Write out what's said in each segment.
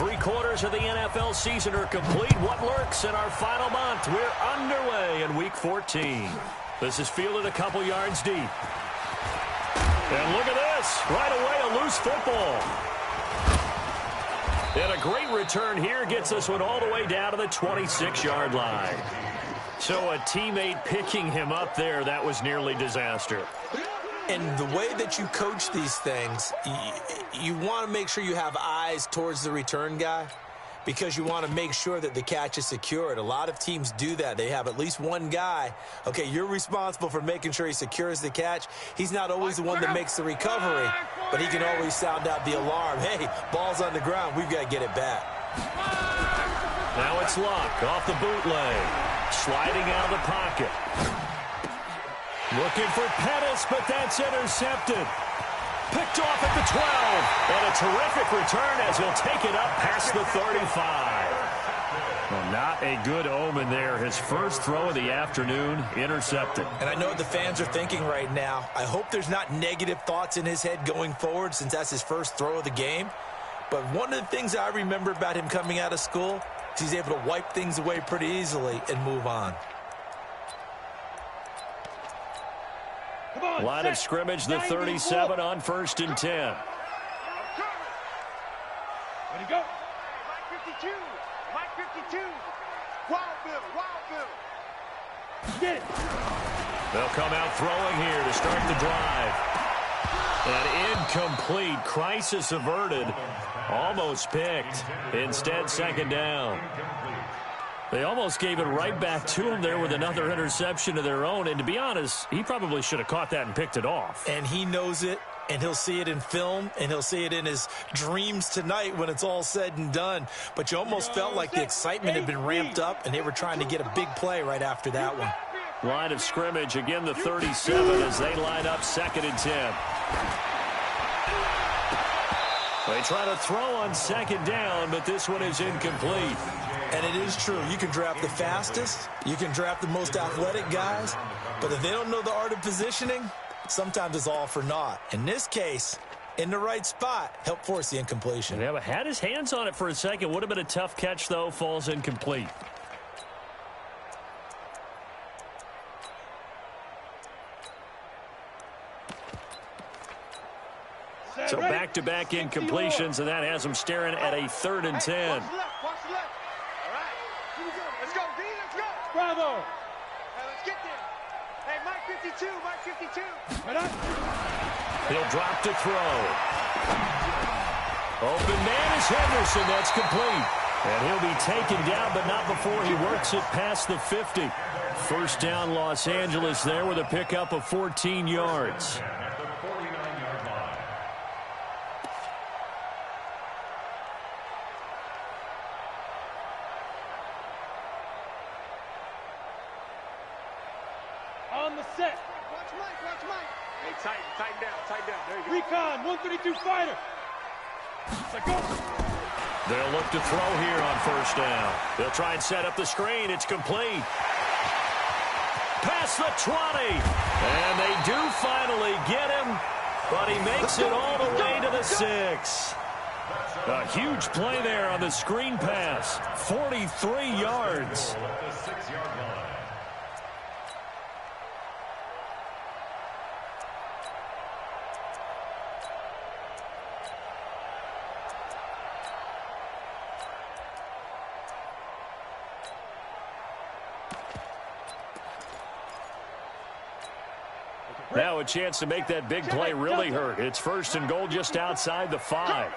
3/4 of the NFL season are complete. What lurks in our final month? We're underway in Week 14. This is fielded a couple yards deep. And look at this. Right away, a loose football. And a great return here gets this one all the way down to the 26-yard line. So a teammate picking him up there, that was nearly disaster. And the way that you coach these things, you want to make sure you have eyes towards the return guy because you want to make sure that the catch is secured. A lot of teams do that. They have at least one guy. Okay, you're responsible for making sure he secures the catch. He's not always the one that makes the recovery, but he can always sound out the alarm. Hey, ball's on the ground. We've got to get it back. Now it's Luck off the bootleg. Sliding out of the pocket. Looking for Pettis, but that's intercepted. Picked off at the 12. And a terrific return as he'll take it up past the 35. Well, not a good omen there. His first throw of the afternoon, intercepted. And I know what the fans are thinking right now. I hope there's not negative thoughts in his head going forward since that's his first throw of the game. But one of the things I remember about him coming out of school is he's able to wipe things away pretty easily and move on. Line of scrimmage, the 37 on 1st and 10. Ready to go. Mike 52. Mike 52. Wild Bill. Get it. They'll come out throwing here to start the drive. And incomplete. Crisis averted. Almost picked. Instead, 2nd down. They almost gave it right back to him there with another interception of their own. And to be honest, he probably should have caught that and picked it off. And he knows it, and he'll see it in film, and he'll see it in his dreams tonight when it's all said and done. But you almost felt like the excitement had been ramped up, and they were trying to get a big play right after that one. Line of scrimmage, again the 37 as they line up 2nd and 10. They try to throw on 2nd down, but this one is incomplete. And it is true. You can draft the fastest. You can draft the most athletic guys. But if they don't know the art of positioning, sometimes it's all for naught. In this case, in the right spot, help force the incompletion. Yeah, but had his hands on it for a second. Would have been a tough catch, though. Falls incomplete. So back-to-back incompletions, and that has them staring at a 3rd and 10. Watch the left. Watch the left. All right. Here we go. Let's go, D. Let's go. Bravo. Hey, let's get there. Hey, Mike 52. Mike 52. Right up. He'll drop to throw. Open man is Henderson. That's complete. And he'll be taken down, but not before he works it past the 50. First down, Los Angeles there with a pickup of 14 yards. On the set. Watch Mike. Watch Mike. Hey, tighten down. Tighten down. There you go. Recon, 132 fighter. Let's go. They'll look to throw here on 1st down. They'll try and set up the screen. It's complete. Past the 20. And they do finally get him, but he makes it all the way to the 6. A huge play there on the screen pass. 43 yards. Now a chance to make that big play really hurt. It's 1st and goal just outside the 5.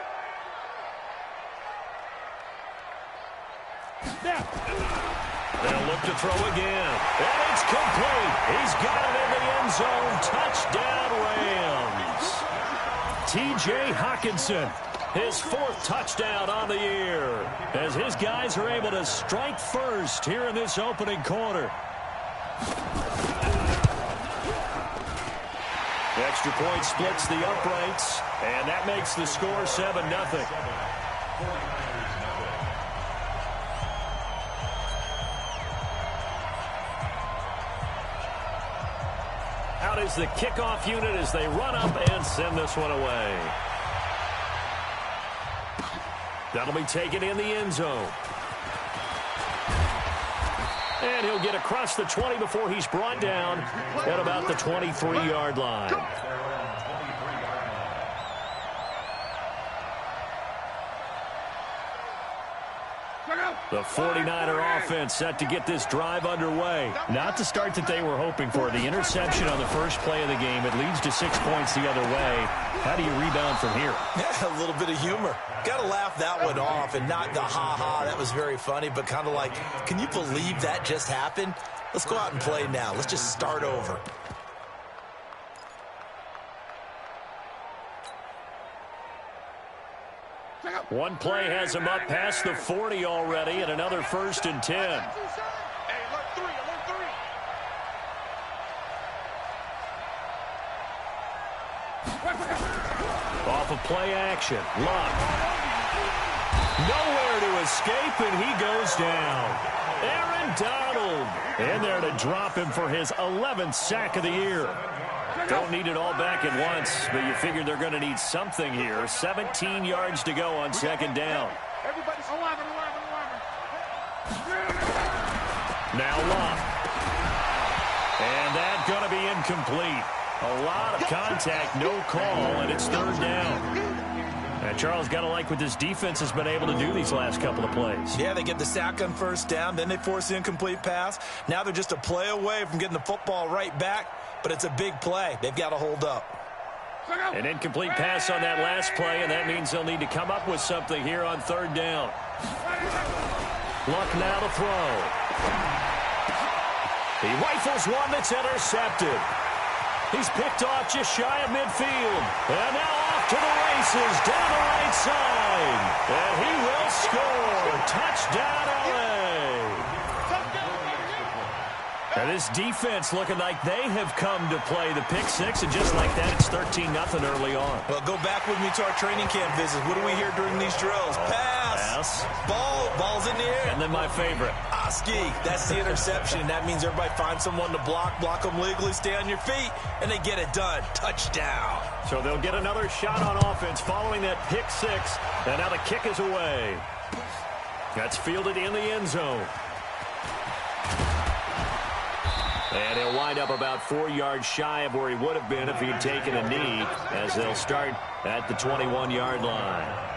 They'll look to throw again. And it's complete. He's got it in the end zone. Touchdown, Rams. T.J. Hockenson, his 4th touchdown on the year, as his guys are able to strike first here in this opening quarter. Extra point splits the uprights, and that makes the score 7-0. Out is the kickoff unit as they run up and send this one away. That'll be taken in the end zone. And he'll get across the 20 before he's brought down at about the 23-yard line. The 49er offense set to get this drive underway. Not the start that they were hoping for. The interception on the first play of the game. It leads to 6 points the other way. How do you rebound from here? Yeah, a little bit of humor. Got to laugh that one off and not the ha-ha. That was very funny, but kind of like, can you believe that just happened? Let's go out and play now. Let's just start over. One play has him up past the 40 already, and another 1st and 10. Hey, alert three, alert three. Off of play action. Luck. Nowhere to escape, and he goes down. Aaron Donald in there to drop him for his 11th sack of the year. Don't need it all back at once, but you figure they're going to need something here. 17 yards to go on 2nd down. Everybody's alive. Now Luck. And that's going to be incomplete. A lot of contact, no call, and it's 3rd down. And Charles, got to like what this defense has been able to do these last couple of plays. Yeah, they get the sack on 1st down, then they force the incomplete pass. Now they're just a play away from getting the football right back, but it's a big play. They've got to hold up. An incomplete pass on that last play, and that means they'll need to come up with something here on 3rd down. Luck now to throw. He rifles one that's intercepted. He's picked off just shy of midfield. And now off to the races down the right side. And he will score. Touchdown, LA. And this defense looking like they have come to play the pick six, and just like that, it's 13-0 early on. Well, go back with me to our training camp visit. What do we hear during these drills? Pass. Ball's in the air. And then my favorite. Oski. That's the interception. That means everybody finds someone to block them legally, stay on your feet, and they get it done. Touchdown. So they'll get another shot on offense following that pick six, and now the kick is away. That's fielded in the end zone. And he'll wind up about 4 yards shy of where he would have been if he'd taken a knee, as they'll start at the 21-yard line.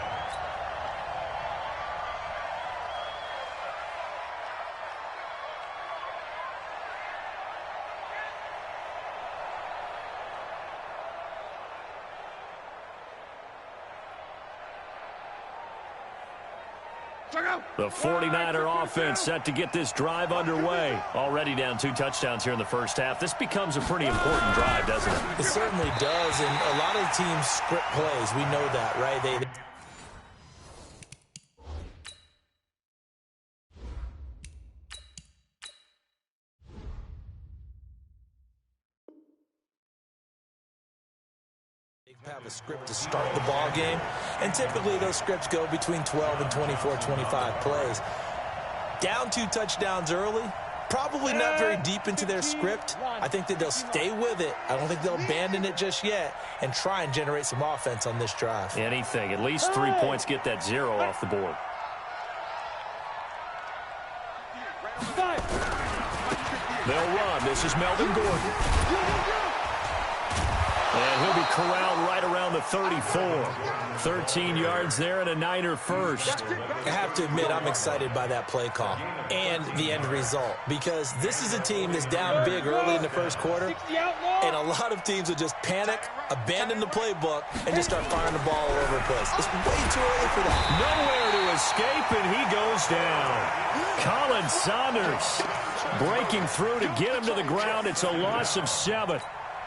The 49er offense set to get this drive underway. Already down 2 touchdowns here in the first half. This becomes a pretty important drive, doesn't it? It certainly does, and a lot of the teams script plays. We know that, right? They have a script to start the ball game, and typically those scripts go between 12 and 24, 25 plays. Down 2 touchdowns early, probably not very deep into their script. I think that they'll stay with it. I don't think they'll abandon it just yet and try and generate some offense on this drive. Anything. At least 3 points, get that 0 off the board. They'll run. This is Melvin Gordon. And he'll be corralled right around the 34. 13 yards there and a Niner first. I have to admit, I'm excited by that play call and the end result, because this is a team that's down big early in the first quarter, and a lot of teams will just panic, abandon the playbook, and just start firing the ball all over the place. It's way too early for that. Nowhere to escape, and he goes down. Colin Saunders breaking through to get him to the ground. It's a loss of 7.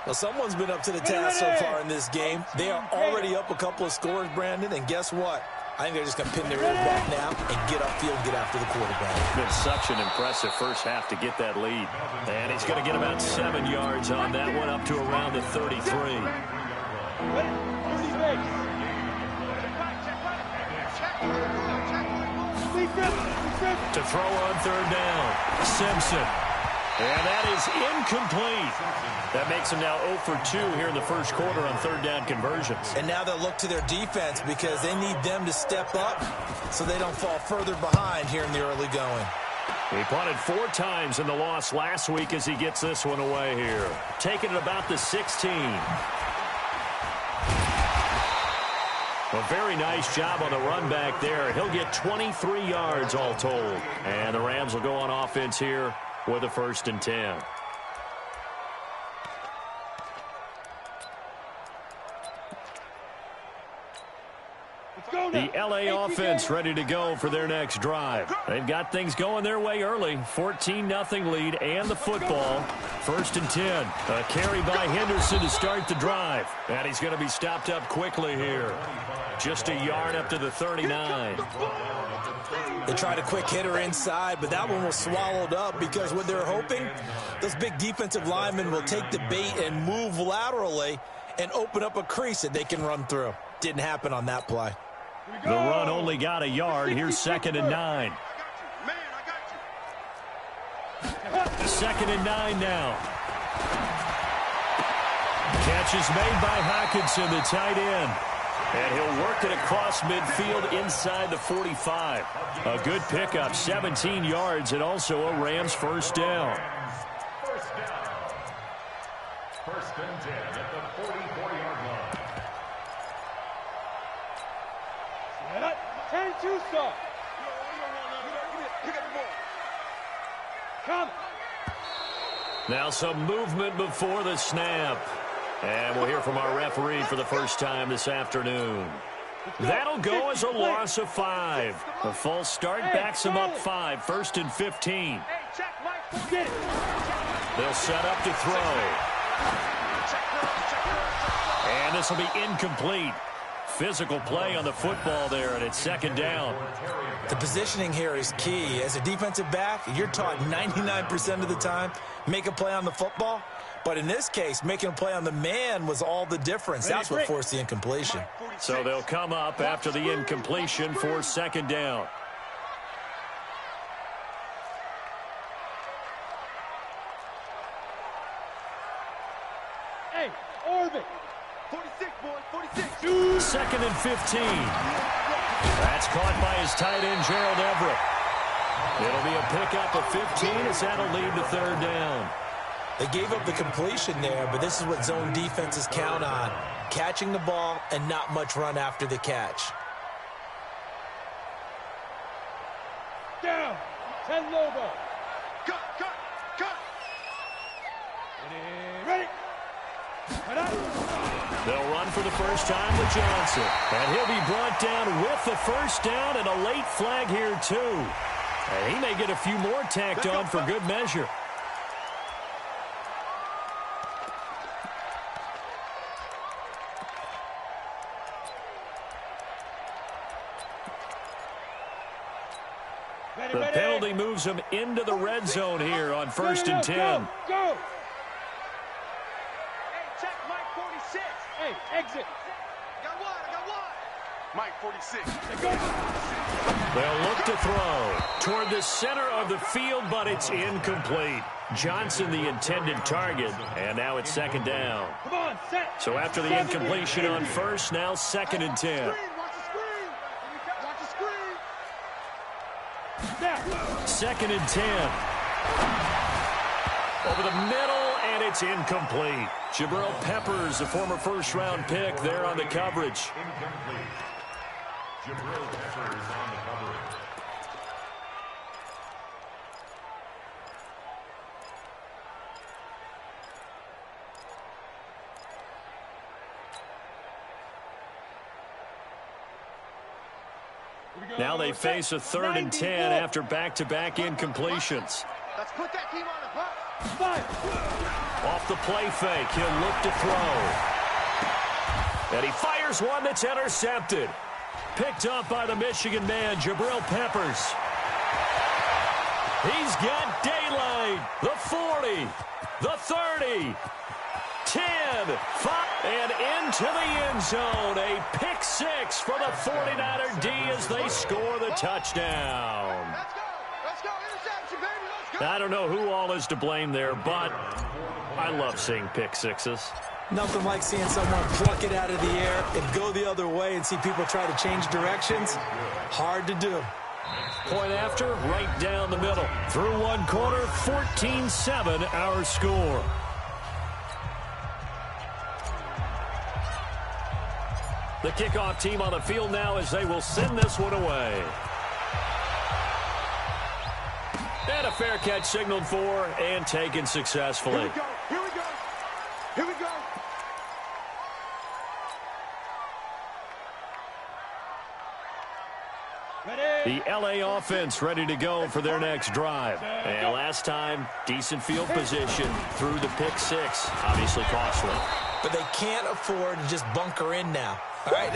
Well, someone's been up to the task so far in this game. They are already up a couple of scores, Brandon, and guess what? I think they're just going to pin their ears back now and get upfield and get after the quarterback. It's been such an impressive first half to get that lead. And he's going to get about 7 yards on that one, up to around the 33. To throw on 3rd down. Simpson. And that is incomplete. That makes them now 0 for 2 here in the first quarter on third down conversions. And now they'll look to their defense because they need them to step up so they don't fall further behind here in the early going. He punted 4 times in the loss last week as he gets this one away here. Taking it about the 16. A very nice job on the run back there. He'll get 23 yards all told. And the Rams will go on offense here with a 1st and 10. The L.A. offense ready to go for their next drive. They've got things going their way early. 14-0 lead and the football. 1st and 10. A carry by Henderson to start the drive. And he's going to be stopped up quickly here. Just a yard up to the 39. They tried a quick hitter inside, but that one was swallowed up because what they're hoping, those big defensive linemen will take the bait and move laterally and open up a crease that they can run through. Didn't happen on that play. The run only got a yard. Here's 2nd and 9. 2nd and 9 now. Catch is made by Hockenson, the tight end. And he'll work it across midfield inside the 45. A good pickup, 17 yards, and also a Rams 1st down. 1st and 10 at the 44-yard line. 10-2 stop. Come. Now some movement before the snap. And we'll hear from our referee for the first time this afternoon. That'll go as a loss of 5. A false start backs him up 5. 1st and 15. They'll set up to throw. And this will be incomplete. Physical play on the football there, and it's 2nd down. The positioning here is key. As a defensive back, you're taught 99% of the time, make a play on the football. But in this case, making a play on the man was all the difference. That's what forced the incompletion. So they'll come up after the incompletion for 2nd down. Hey, Orbit. 46, boy, 46. 2nd and 15. That's caught by his tight end, Gerald Everett. It'll be a pickup of 15 as that'll lead to 3rd down. They gave up the completion there, but this is what zone defenses count on. Catching the ball and not much run after the catch. Down. 10 logo. Cut. Ready. Cut out. They'll run for the first time with Johnson. And he'll be brought down with the 1st down and a late flag here, too. And he may get a few more tacked on for good measure. The penalty moves him into the red zone here on 1st and 10. Go. Hey, check Mike 46. Hey, exit. I got one. Mike 46. They'll look to throw toward the center of the field, but it's incomplete. Johnson, the intended target, and now it's 2nd down. Come on, set. So after the incompletion on 1st, now 2nd and 10. Watch the screen. Watch the screen. Now. 2nd and 10. Over the middle, and it's incomplete. Jabril Peppers, a former 1st-round pick, there on the coverage. Incomplete. Jabril Peppers on the coverage. Now they face a 3rd and 10 after back-to-back incompletions. Let's put that team on the bus. Off the play fake, he'll look to throw. And he fires one that's intercepted. Picked up by the Michigan man, Jabril Peppers. He's got daylight. The 40, the 30, 10, 5, and into the end zone. A pick 6 for the 49er D as they score the touchdown. Let's go. Interception, baby. Let's I don't know who all is to blame there, but I love seeing pick sixes. Nothing like seeing someone pluck it out of the air and go the other way and see people try to change directions. Hard to do. Point after, right down the middle. Through one quarter, 14-7 our score. The kickoff team on the field now as they will send this one away. And a fair catch signaled for and taken successfully. Here we go. Here we go. Here we go. The LA offense ready to go for their next drive. And last time, decent field position through the pick six. Obviously costly. But they can't afford to just bunker in now. All right,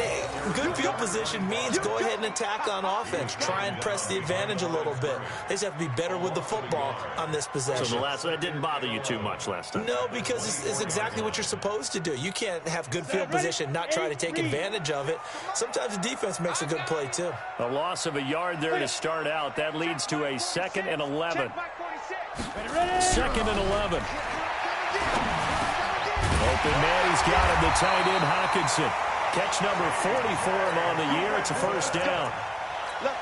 good field position means go ahead and attack on offense. Try and press the advantage a little bit. They just have to be better with the football on this possession. So that didn't bother you too much last time? No, because it's exactly what you're supposed to do. You can't have good field position, not try to take advantage of it. Sometimes the defense makes a good play, too. A loss of a yard there to start out. That leads to a 2nd and 11. 2nd and 11. Open man, he's got him, the tight end, Hockenson. Catch number 40 for him on the year. It's a first down.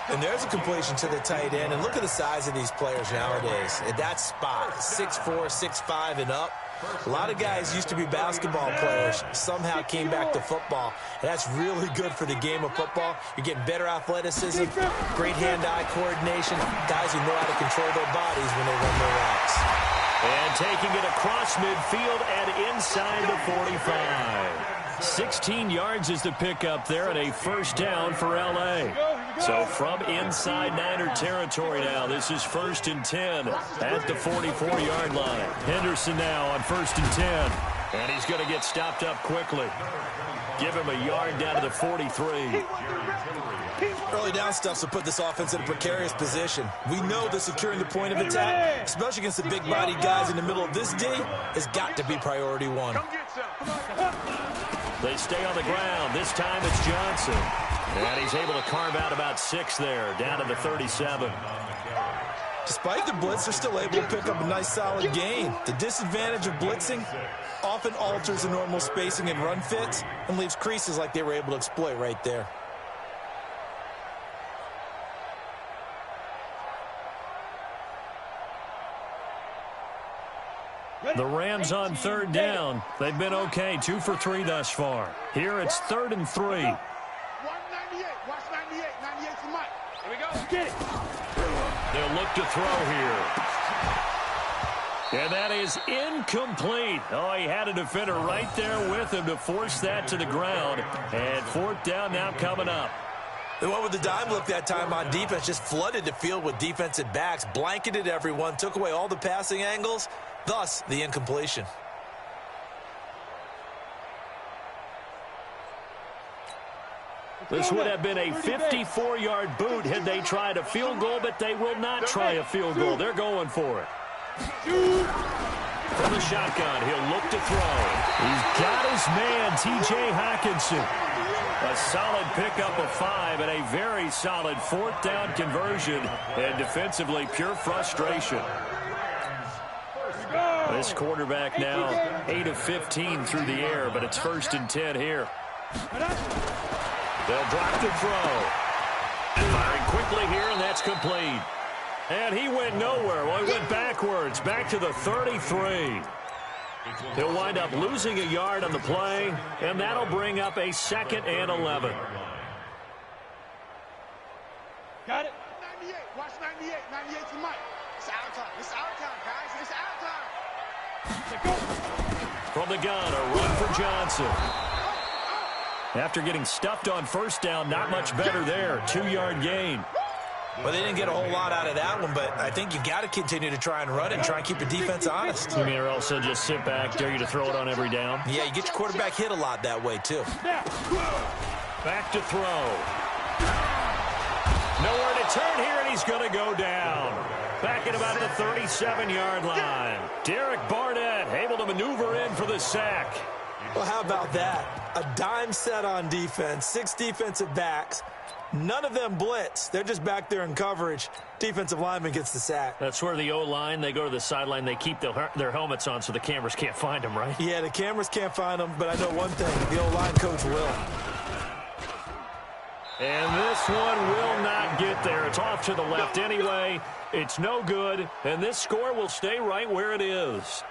And there's a completion to the tight end. And look at the size of these players nowadays. At that spot, 6'4", 6'5", and up. A lot of guys used to be basketball players, somehow came back to football. And that's really good for the game of football. You're getting better athleticism, great hand-eye coordination, guys who know how to control their bodies when they run their routes. And taking it across midfield and inside the 45. 16 yards is the pickup there and a first down for L.A. So from inside Niner territory now, this is 1st and 10 at the 44-yard line. Henderson now on 1st and 10. And he's going to get stopped up quickly. Give him a yard down to the 43. Early down stuff will put this offense in a precarious position. We know that securing the point of attack, especially against the big-bodied guys in the middle of this D, has got to be priority one. They stay on the ground. This time it's Johnson. And he's able to carve out about 6 there, down to the 37. Despite the blitz, they're still able to pick up a nice, solid gain. The disadvantage of blitzing often alters the normal spacing and run fits and leaves creases like they were able to exploit right there. The Rams on 3rd down. They've been okay, 2 for 3 thus far. Here it's 3rd and 3. 198. Watch 98. 98 for Mike. Here we go. Get it. They'll look to throw here. And that is incomplete. Oh, he had a defender right there with him to force that to the ground. And 4th down now coming up. They went with the dime look that time on defense, just flooded the field with defensive backs, blanketed everyone, took away all the passing angles, thus the incompletion. This would have been a 54-yard boot had they tried a field goal, but they will not try a field goal. They're going for it. From the shotgun, he'll look to throw. He's got his man, T.J. Hockenson. A solid pickup of 5 and a very solid 4th down conversion. And defensively, pure frustration. This quarterback now 8 of 15 through the air, but it's 1st and 10 here. They'll drop the throw. Firing quickly here, and that's complete. And he went nowhere. Well, he went backwards, back to the 33. He'll wind up losing a yard on the play, and that'll bring up a 2nd and 11. Got it. 98. Watch 98. 98 for Mike. It's our time. It's our time, guys. It's our time. From the gun, a run for Johnson. After getting stuffed on 1st down, not much better there. 2-yard gain. Well, they didn't get a whole lot out of that one, but I think you've got to continue to try and run it and try and keep the defense honest. You mean, or else they'll just sit back, dare you to throw it on every down? Yeah, you get your quarterback hit a lot that way, too. Back to throw. Nowhere to turn here, and he's going to go down. Back at about the 37-yard line. Derek Barnett able to maneuver in for the sack. Well, how about that? A dime set on defense, 6 defensive backs. None of them blitz. They're just back there in coverage. Defensive lineman gets the sack. That's where the O-line, they go to the sideline, they keep their helmets on so the cameras can't find them, right? Yeah, the cameras can't find them, but I know one thing. The O-line coach will. And this one will not get there. It's off to the left anyway. It's no good, and this score will stay right where it is.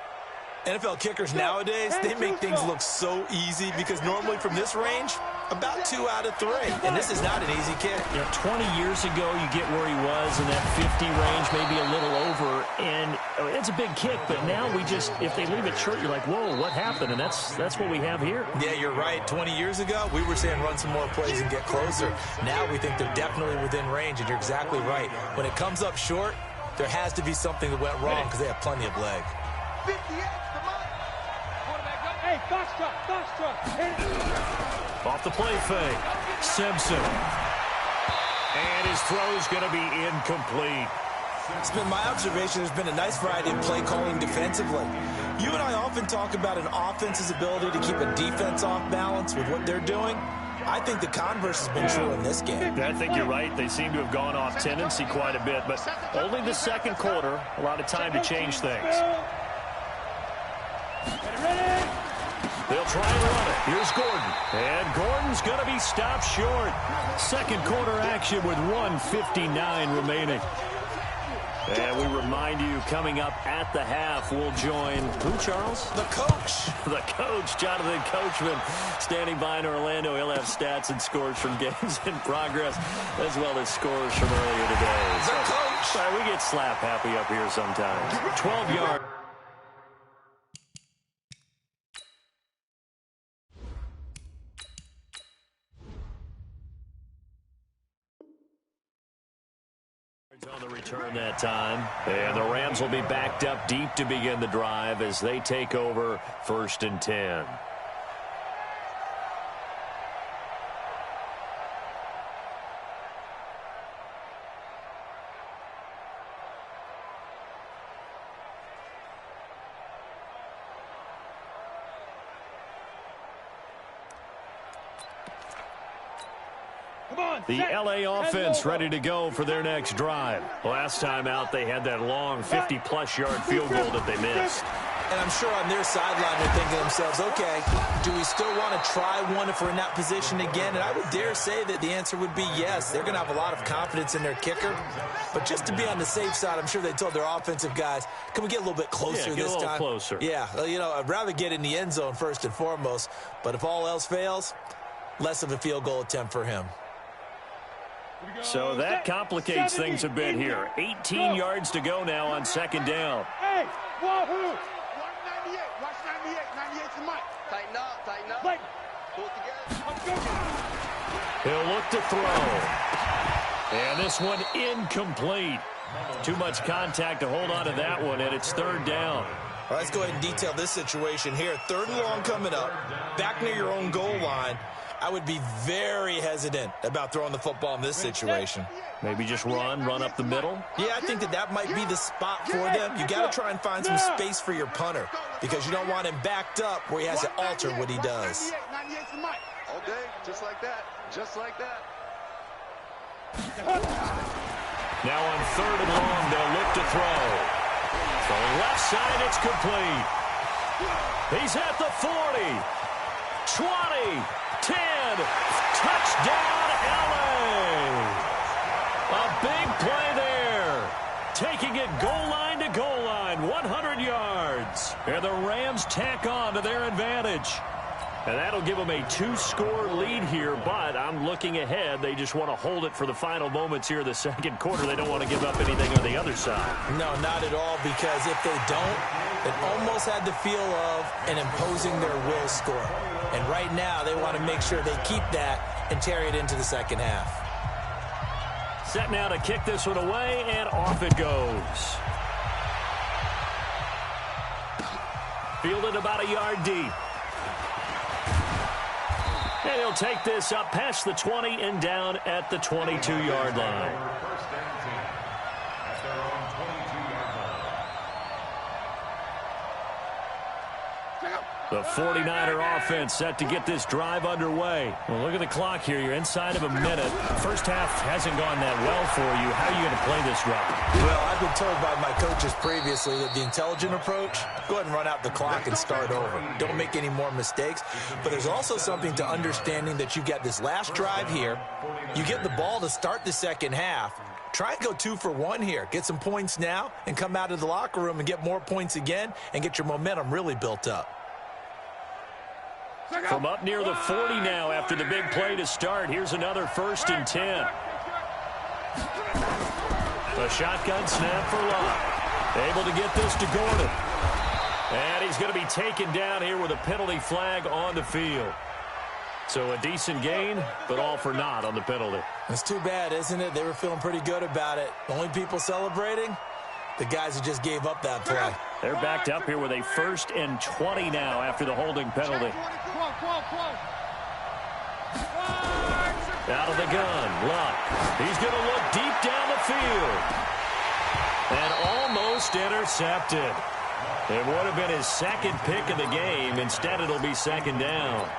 NFL kickers nowadays, they make things look so easy because normally from this range, about 2 out of 3. And this is not an easy kick. You know, 20 years ago, you get where he was in that 50 range, maybe a little over, and it's a big kick, but now we just, if they leave it short, you're like, whoa, what happened? And that's what we have here. Yeah, you're right. 20 years ago, we were saying run some more plays and get closer. Now we think they're definitely within range, and you're exactly right. When it comes up short, there has to be something that went wrong because they have plenty of leg. 58, come on. Hey, Foxtrot. Off the play fake. Simpson. And his throw's going to be incomplete. It's been my observation there's been a nice variety of play calling defensively. You and I often talk about an offense's ability to keep a defense off balance with what they're doing. I think the converse has been true in this game. I think you're right. They seem to have gone off tendency quite a bit, but only the second quarter, a lot of time to change things. They'll try and run it. Here's Gordon. And Gordon's going to be stopped short. Second quarter action with 1:59 remaining. And we remind you, coming up at the half, we'll join who, Charles? The coach. The coach, Jonathan Coachman, standing by in Orlando. He'll have stats and scores from games in progress, as well as scores from earlier today. The coach. Sorry, we get slap happy up here sometimes. 12 yards. On the return that time. And the Rams will be backed up deep to begin the drive as they take over 1st and 10. The LA offense ready to go for their next drive. Last time out, they had that long 50-plus yard field goal that they missed. And I'm sure on their sideline they're thinking to themselves, okay, do we still want to try one if we're in that position again? And I would dare say that the answer would be yes. They're going to have a lot of confidence in their kicker. But just to be on the safe side, I'm sure they told their offensive guys, can we get a little bit closer this time? Get a little closer. Yeah, you know, I'd rather get in the end zone first and foremost. But if all else fails, less of a field goal attempt for him. So that complicates things a bit here. 18 yards to go now on 2nd down. Hey, wahoo! 198, watch 98, 98 to Mike. Tighten up. Like, Pull it together. He'll look to throw. And this one incomplete. Too much contact to hold on to that one, and it's 3rd down. All right, let's go ahead and detail this situation here. 3rd and long coming up, back near your own goal line. I would be very hesitant about throwing the football in this situation. Maybe just run up the middle. Yeah, I think that might be the spot for them. You got to try and find some space for your punter because you don't want him backed up where he has to alter what he does. 98 to Mike. All day, just like that. Now on 3rd and long, they'll look to throw. From the left side, it's complete. He's at the 40, 20, 10, touchdown LA. A big play there. Taking it goal line to goal line, 100 yards. And the Rams tack on to their advantage. And that'll give them a 2-score lead here, but I'm looking ahead. They just want to hold it for the final moments here of the 2nd quarter. They don't want to give up anything on the other side. No, not at all, because if they don't, it almost had the feel of an imposing their will score. And right now, they want to make sure they keep that and carry it into the 2nd half. Set now to kick this one away, and off it goes. Fielded about a yard deep. And he'll take this up past the 20 and down at the 22-yard line. The 49er offense set to get this drive underway. Well, look at the clock here. You're inside of a minute. First half hasn't gone that well for you. How are you going to play this drive? Well, I've been told by my coaches previously that the intelligent approach, go ahead and run out the clock and start over. Don't make any more mistakes. But there's also something to understanding that you've got this last drive here. You get the ball to start the second half. Try and go 2 for 1 here. Get some points now and come out of the locker room and get more points again and get your momentum really built up. From up near the 40 now after the big play to start. Here's another 1st and 10. A shotgun snap for Locke. Able to get this to Gordon. And he's going to be taken down here with a penalty flag on the field. So a decent gain, but all for naught on the penalty. It's too bad, isn't it? They were feeling pretty good about it. The only people celebrating, the guys who just gave up that play. They're backed up here with a 1st and 20 now after the holding penalty. Out of the gun, Luck. He's going to look deep down the field. And almost intercepted. It would have been his 2nd pick of the game. Instead, it'll be 2nd down.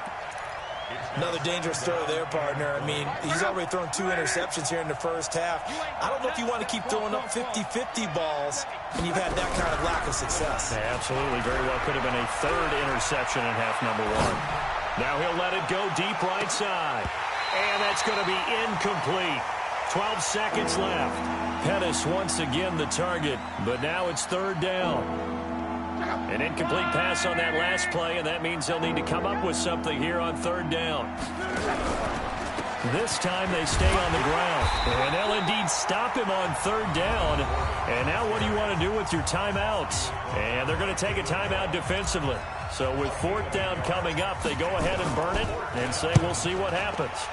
Another dangerous throw there, partner. I mean, he's already thrown 2 interceptions here in the first half. I don't know if you want to keep throwing up 50-50 balls when you've had that kind of lack of success. Yeah, absolutely. Very well could have been a 3rd interception in half number 1. Now he'll let it go deep right side. And that's going to be incomplete. 12 seconds left. Pettis once again the target, but now it's 3rd down. An incomplete pass on that last play, and that means they'll need to come up with something here on 3rd down. This time they stay on the ground, and they'll indeed stop him on 3rd down. And now what do you want to do with your timeouts? And they're going to take a timeout defensively. So with 4th down coming up, they go ahead and burn it and say we'll see what happens.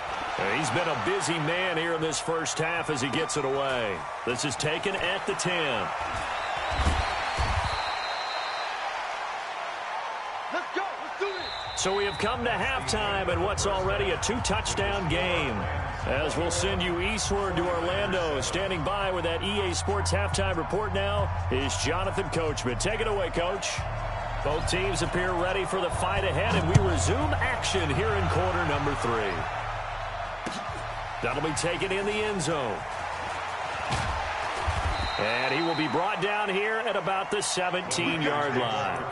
He's been a busy man here in this first half as he gets it away. This is taken at the 10. So we have come to halftime in what's already a 2-touchdown game. As we'll send you eastward to Orlando. Standing by with that EA Sports halftime report now is Jonathan Coachman. Take it away, Coach. Both teams appear ready for the fight ahead, and we resume action here in quarter number 3. That'll be taken in the end zone. And he will be brought down here at about the 17-yard line.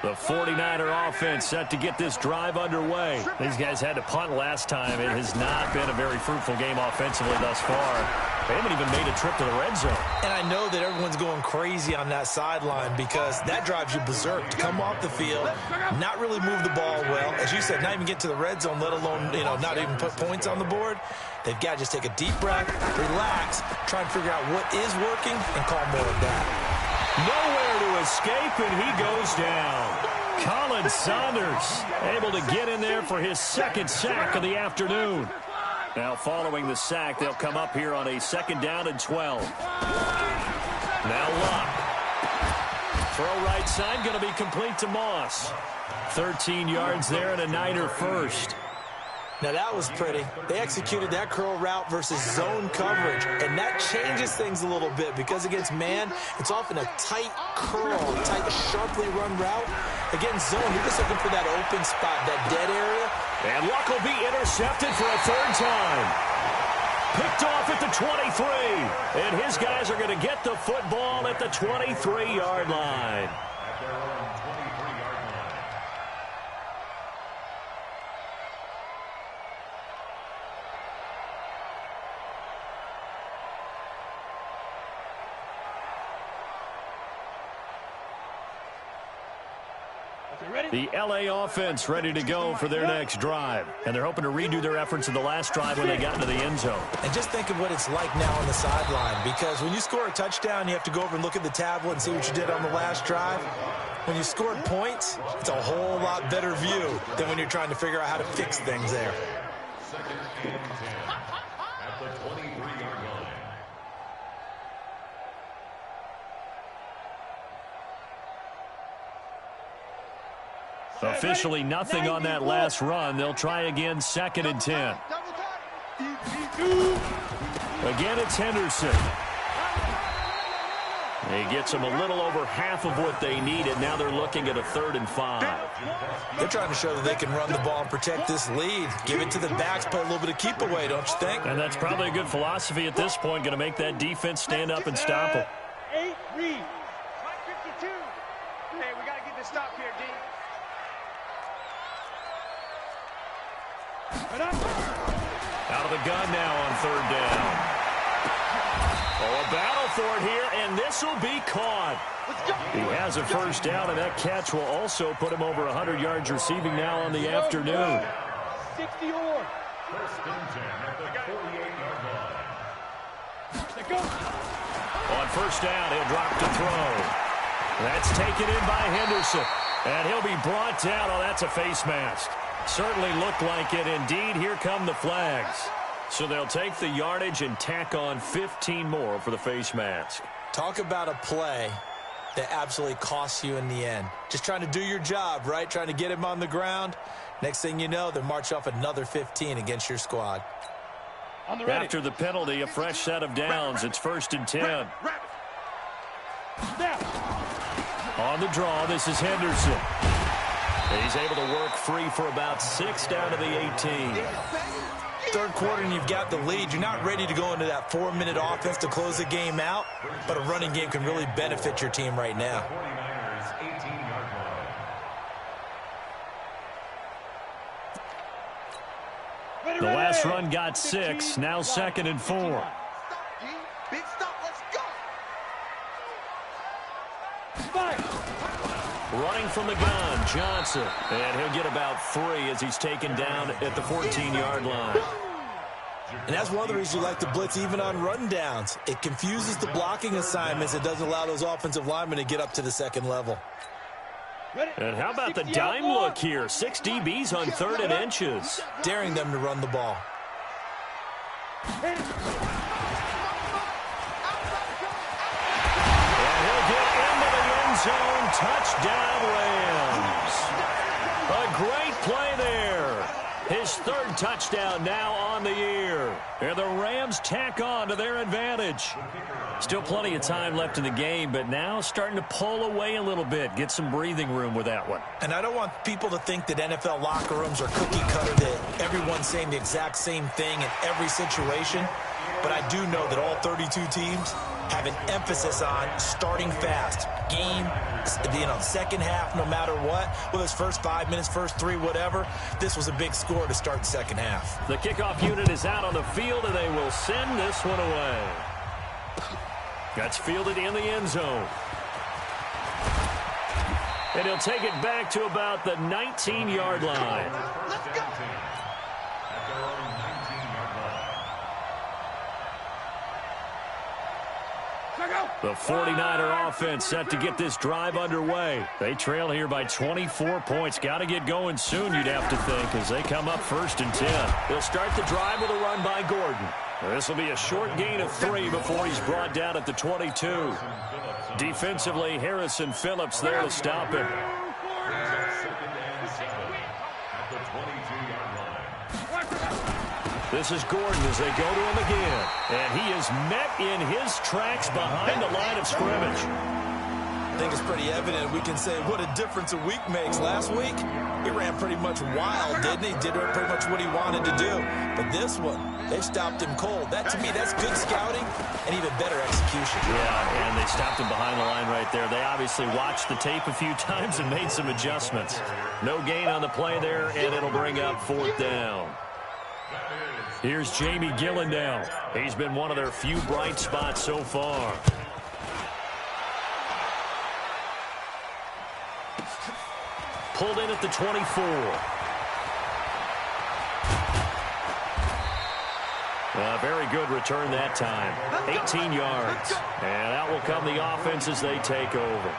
The 49er offense set to get this drive underway. These guys had to punt last time. It has not been a very fruitful game offensively thus far. They haven't even made a trip to the red zone. And I know that everyone's going crazy on that sideline because that drives you berserk to come off the field, not really move the ball well. As you said, not even get to the red zone, let alone, not even put points on the board. They've got to just take a deep breath, relax, try and figure out what is working, and call more of that. Nowhere to escape, and he goes down. Colin Saunders able to get in there for his 2nd sack of the afternoon. Now following the sack, they'll come up here on a 2nd down and 12. Now Luck. Throw right side, going to be complete to Moss. 13 yards there and a Niner first. Now, that was pretty. They executed that curl route versus zone coverage, and that changes things a little bit because against man, it's often a tight curl, tight, sharply run route. Against zone, you're just looking for that open spot, that dead area. And Luck will be intercepted for a 3rd time. Picked off at the 23, and his guys are going to get the football at the 23-yard line. The LA offense ready to go for their next drive. And they're hoping to redo their efforts in the last drive when they got into the end zone. And just think of what it's like now on the sideline, because when you score a touchdown, you have to go over and look at the tablet and see what you did on the last drive. When you scored points, it's a whole lot better view than when you're trying to figure out how to fix things there. At the 23-yard line. Officially nothing on that last run. They'll try again, 2nd and 10. Again, it's Henderson. He gets them a little over half of what they needed. Now they're looking at a 3rd and 5. They're trying to show that they can run the ball and protect this lead. Give it to the backs, play a little bit of keep away, don't you think? And that's probably a good philosophy at this point. Going to make that defense stand up and stop them. 8 read. 52. Hey, we got to get this stop here, D. Out of the gun now on 3rd down. Oh, a battle for it here, and this will be caught. He has a 1st down, and that catch will also put him over 100 yards receiving now on the afternoon. 60 or. 1st and 10 at the 48-yard line. On 1st down, he'll drop to throw. That's taken in by Henderson, and he'll be brought down. Oh, that's a face mask. Certainly looked like it. Indeed, here come the flags. So they'll take the yardage and tack on 15 more for the face mask. Talk about a play that absolutely costs you in the end. Just trying to do your job, right? Trying to get him on the ground. Next thing you know, they march off another 15 against your squad. After the penalty, a fresh set of downs. It's 1st and 10. On the draw, this is Henderson. He's able to work free for about 6 down to the 18. 3rd quarter and you've got the lead. You're not ready to go into that 4-minute offense to close the game out, but a running game can really benefit your team right now. 49ers 18-yard line. The last run got 6. Now 2nd and 4. Stop, D. Big stop. Let's go. Running from the gun, Johnson. And he'll get about 3 as he's taken down at the 14-yard line. And that's one of the reasons you like to blitz even on rundowns. It confuses the blocking assignments. It doesn't allow those offensive linemen to get up to the 2nd level. And how about the dime look here? 6 DBs on 3rd and inches. Daring them to run the ball. And he'll get into the end zone. Touchdown, Rams. A great play there. His 3rd touchdown now on the year. And the Rams tack on to their advantage. Still plenty of time left in the game, but now starting to pull away a little bit. Get some breathing room with that one. And I don't want people to think that NFL locker rooms are cookie cutter, that everyone's saying the exact same thing in every situation. But I do know that all 32 teams have an emphasis on starting fast. Game, 2nd half, no matter what. Whether it's first 5 minutes, first 3, whatever. This was a big score to start the 2nd half. The kickoff unit is out on the field, and they will send this one away. That's fielded in the end zone. And he'll take it back to about the 19-yard line. Let's go. The 49er offense set to get this drive underway. They trail here by 24 points. Got to get going soon, you'd have to think, as they come up 1st and 10. They'll start the drive with a run by Gordon. This will be a short gain of 3 before he's brought down at the 22. Defensively, Harrison Phillips there to stop him. This is Gordon as they go to him again. And he is met in his tracks behind the line of scrimmage. I think it's pretty evident. We can say what a difference a week makes. Last week, he ran pretty much wild, didn't he? Did pretty much what he wanted to do. But this one, they stopped him cold. That, to me, that's good scouting and even better execution. Yeah, and they stopped him behind the line right there. They obviously watched the tape a few times and made some adjustments. No gain on the play there, and it'll bring up 4th down. Here's Jamie Gillen. He's been one of their few bright spots so far. Pulled in at the 24. A very good return that time. 18 yards. And out will come the offense as they take over.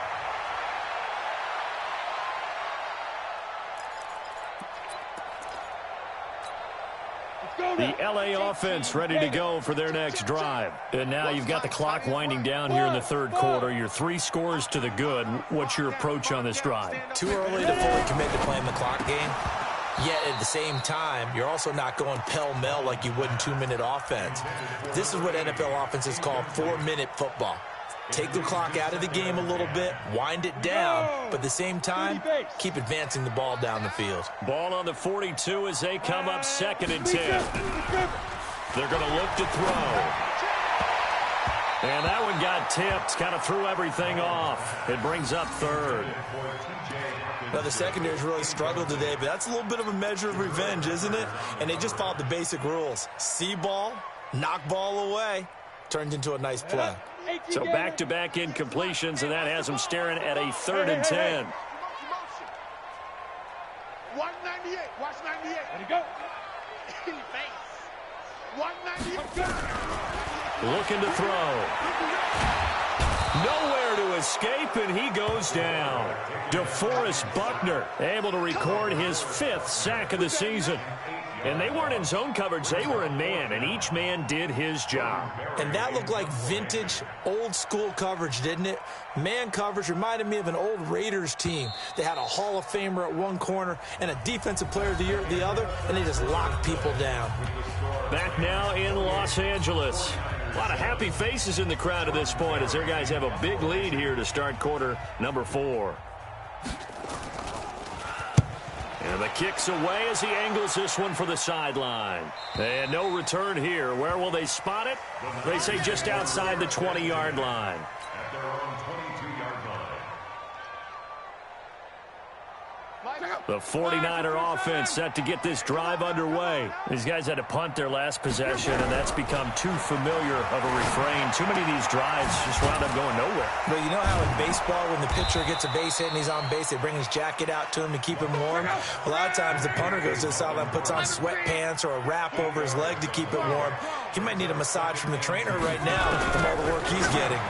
The LA offense ready to go for their next drive. And now you've got the clock winding down here in the 3rd quarter. Your 3 scores to the good. What's your approach on this drive? Too early to fully commit to playing the clock game. Yet at the same time, you're also not going pell-mell like you would in 2-minute offense. This is what NFL offenses call 4-minute football. Take the clock out of the game a little bit, wind it down, but at the same time, keep advancing the ball down the field. Ball on the 42 as they come up 2nd and 10. They're going to look to throw. And that one got tipped, kind of threw everything off. It brings up 3rd. Now, the secondary's really struggled today, but that's a little bit of a measure of revenge, isn't it? And they just followed the basic rules. See ball, knock ball away. Turned into a nice play. So back-to-back incompletions, and that has them staring at a 3rd and 10. 198. Watch 98. Let it go. Face. 198. Looking to throw. Nowhere to escape, and he goes down. DeForest Buckner able to record his 5th sack of the season. And they weren't in zone coverage. They were in man, and each man did his job. And that looked like vintage, old-school coverage, didn't it? Man coverage reminded me of an old Raiders team. They had a Hall of Famer at one corner and a Defensive Player of the Year at the other, and they just locked people down. Back now in Los Angeles. A lot of happy faces in the crowd at this point as their guys have a big lead here to start quarter number 4. And the kick's away as he angles this one for the sideline. And no return here. Where will they spot it? They say just outside the 20-yard line. At their own 22-yard line. The 49er offense set to get this drive underway. These guys had to punt their last possession, and that's become too familiar of a refrain. Too many of these drives just wound up going nowhere. But you know how in baseball, when the pitcher gets a base hit and he's on base, they bring his jacket out to him to keep him warm? A lot of times the punter goes to the sideline, puts on sweatpants or a wrap over his leg to keep it warm. He might need a massage from the trainer right now from all the work he's getting.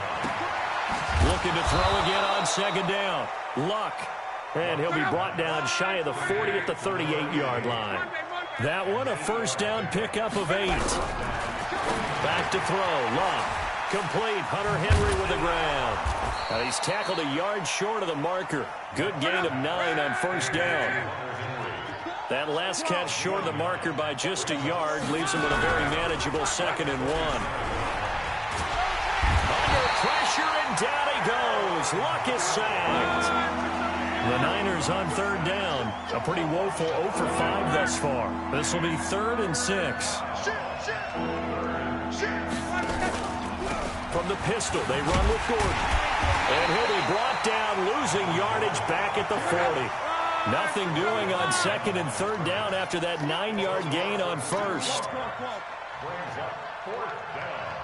Looking to throw again on 2nd down. Luck. And he'll be brought down shy of the 40 at the 38-yard line. That one, a 1st down pickup of 8. Back to throw. Luck. Complete. Hunter Henry with the ground. Now he's tackled a yard short of the marker. Good gain of 9 on 1st down. That last catch short of the marker by just a yard leaves him with a very manageable 2nd and 1. Under pressure, and down he goes. Luck is sacked. The Niners on 3rd down. A pretty woeful 0 for 5 thus far. This will be 3rd and 6. From the pistol, they run with Gordon. And he'll be brought down, losing yardage back at the 40. Nothing doing on 2nd and 3rd down after that 9-yard gain on 1st. Brings up 4th down.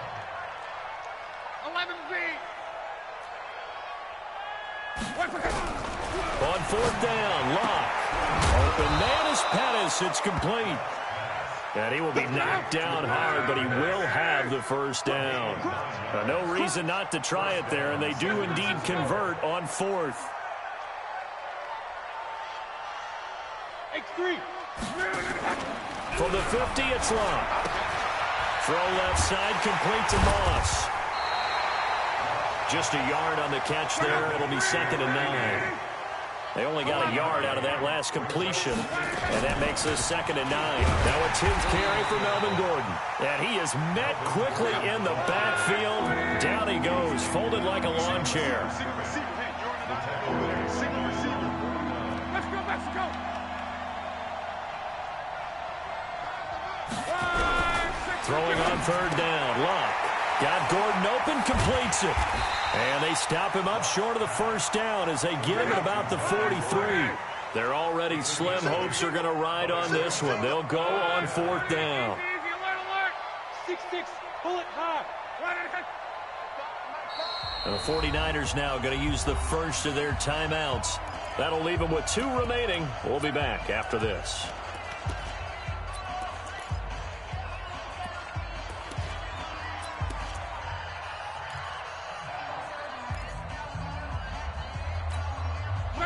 11 feet. On 4th down, Luck. Open man is Pettis. It's complete. And he will be knocked down hard, but he will have the 1st down. No reason not to try it there, and they do indeed convert on 4th. X3. From the 50, it's Luck. Throw left side, complete to Moss. Just a yard on the catch there. It'll be 2nd and 9. They only got a yard out of that last completion, and that makes this 2nd and 9. Now a 10th carry for Melvin Gordon. And he is met quickly in the backfield. Down he goes, folded like a lawn chair. Let's go, Mexico. Throwing on 3rd down, Luck. Got Gordon open, completes it. And they stop him up short of the 1st down as they get him at about the 43. They're already slim hopes are going to ride on this one. They'll go on 4th down. Easy, alert. 6-6, bullet high. And the 49ers now going to use the first of their timeouts. That'll leave them with 2 remaining. We'll be back after this.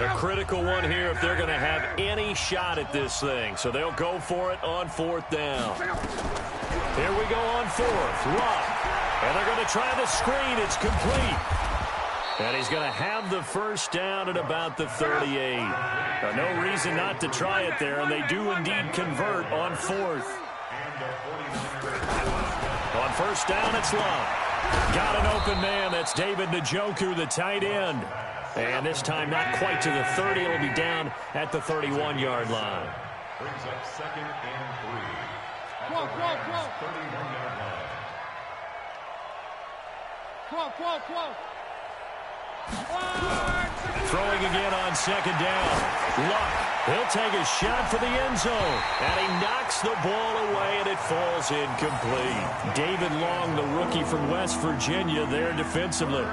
A critical one here if they're going to have any shot at this thing. So they'll go for it on 4th down. Here we go on 4th. Luck. And they're going to try the screen. It's complete. And he's going to have the first down at about the 38. No reason not to try it there, and they do indeed convert on fourth. On first down, it's Love. Got an open man. That's David Njoku, the tight end. And this time not quite to the 30. It'll be down at the 31-yard line. Brings up 2nd and 3. At Come on, the come on, come Rams' on. 31-yard line. Come on. Throwing again on second down. Luck. He'll take a shot for the end zone. And he knocks the ball away, and it falls incomplete. David Long, the rookie from West Virginia, there defensively.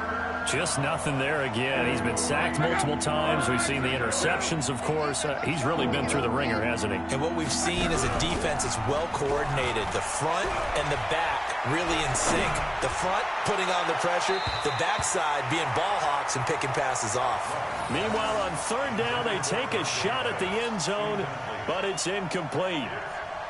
Just nothing there again. He's been sacked multiple times. We've seen the interceptions, of course. He's really been through the ringer, hasn't he? And what we've seen is a defense that's well coordinated. The front and the back really in sync. The front putting on the pressure, the backside being ball hawks and picking passes off. Meanwhile, on third down, they take a shot at the end zone, but it's incomplete.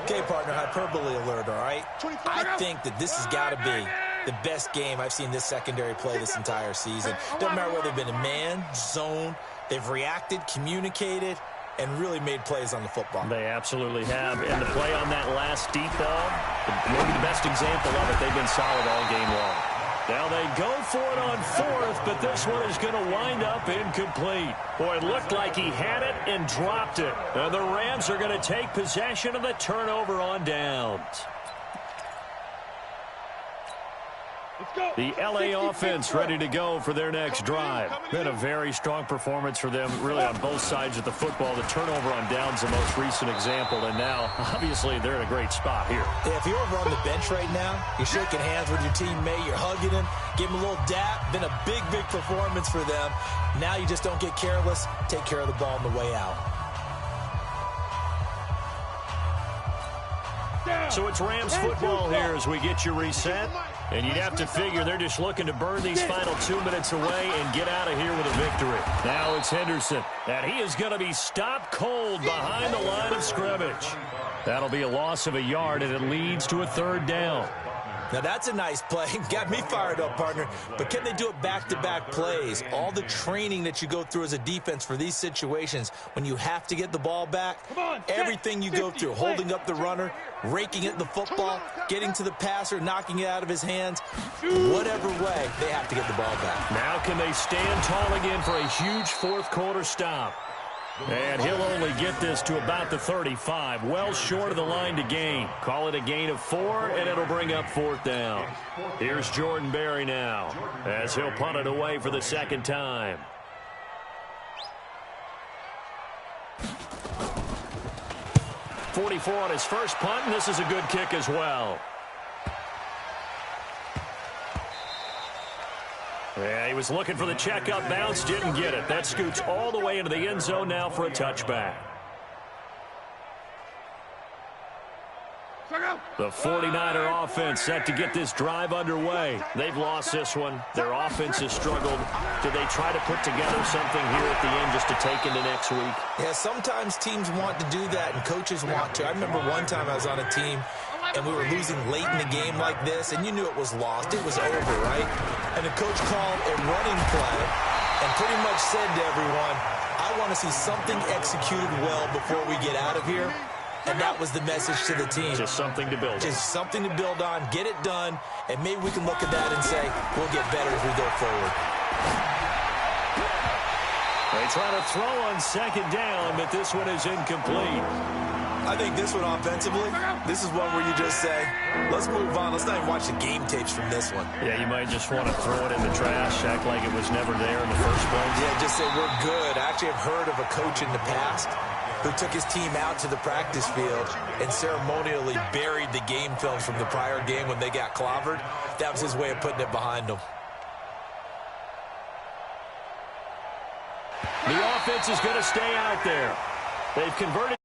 Okay, partner, hyperbole alert, all right? I think that this has got to be the best game I've seen this secondary play this entire season. Doesn't matter whether they've been in man, zone, they've reacted, communicated, and really made plays on the football. They absolutely have. And the play on that last deep ball, maybe the best example of it, they've been solid all game long. Now they go for it on fourth, but this one is going to wind up incomplete. Boy, it looked like he had it and dropped it. And the Rams are going to take possession of the turnover on downs. The LA offense ready to go for their next drive. Been a very strong performance for them, really on both sides of the football. The turnover on downs, the most recent example, and now, obviously, they're in a great spot here. Yeah, if you're over on the bench right now, you're shaking hands with your teammate, you're hugging him, give him a little dap. Been a big, big performance for them. Now you just don't get careless. Take care of the ball on the way out. So it's Rams football here as we get you reset. And you'd have to figure they're just looking to burn these final 2 minutes away and get out of here with a victory. Now it's Henderson, and he is going to be stopped cold behind the line of scrimmage. That'll be a loss of a yard, and it leads to a third down. Now, that's a nice play. Got me fired up, partner. But can they do it back-to-back plays? All the training that you go through as a defense for these situations, when you have to get the ball back, everything you go through, holding up the runner, raking at the football, getting to the passer, knocking it out of his hands, whatever way, they have to get the ball back. Now can they stand tall again for a huge fourth-quarter stop? And he'll only get this to about the 35, well short of the line to gain. Call it a gain of 4, and it'll bring up fourth down. Here's Jordan Berry now, as he'll punt it away for the second time. .44 on his first punt, and this is a good kick as well. Yeah, he was looking for the checkup bounce, didn't get it. That scoots all the way into the end zone now for a touchback. The 49er offense set to get this drive underway. They've lost this one. Their offense has struggled. Do they try to put together something here at the end just to take into next week? Yeah, sometimes teams want to do that and coaches want to. I remember one time I was on a team and we were losing late in the game like this, and you knew it was lost. It was over, right? And the coach called a running play and pretty much said to everyone, I want to see something executed well before we get out of here. And that was the message to the team. Just something to build on. Just something to build on, get it done, and maybe we can look at that and say, we'll get better as we go forward. They try to throw on second down, but this one is incomplete. I think this one offensively, this is one where you just say, let's move on. Let's not even watch the game tapes from this one. Yeah, you might just want to throw it in the trash, act like it was never there in the first place. Yeah, just say we're good. I actually have heard of a coach in the past who took his team out to the practice field and ceremonially buried the game film from the prior game when they got clobbered. That was his way of putting it behind them. The offense is going to stay out there. They've converted.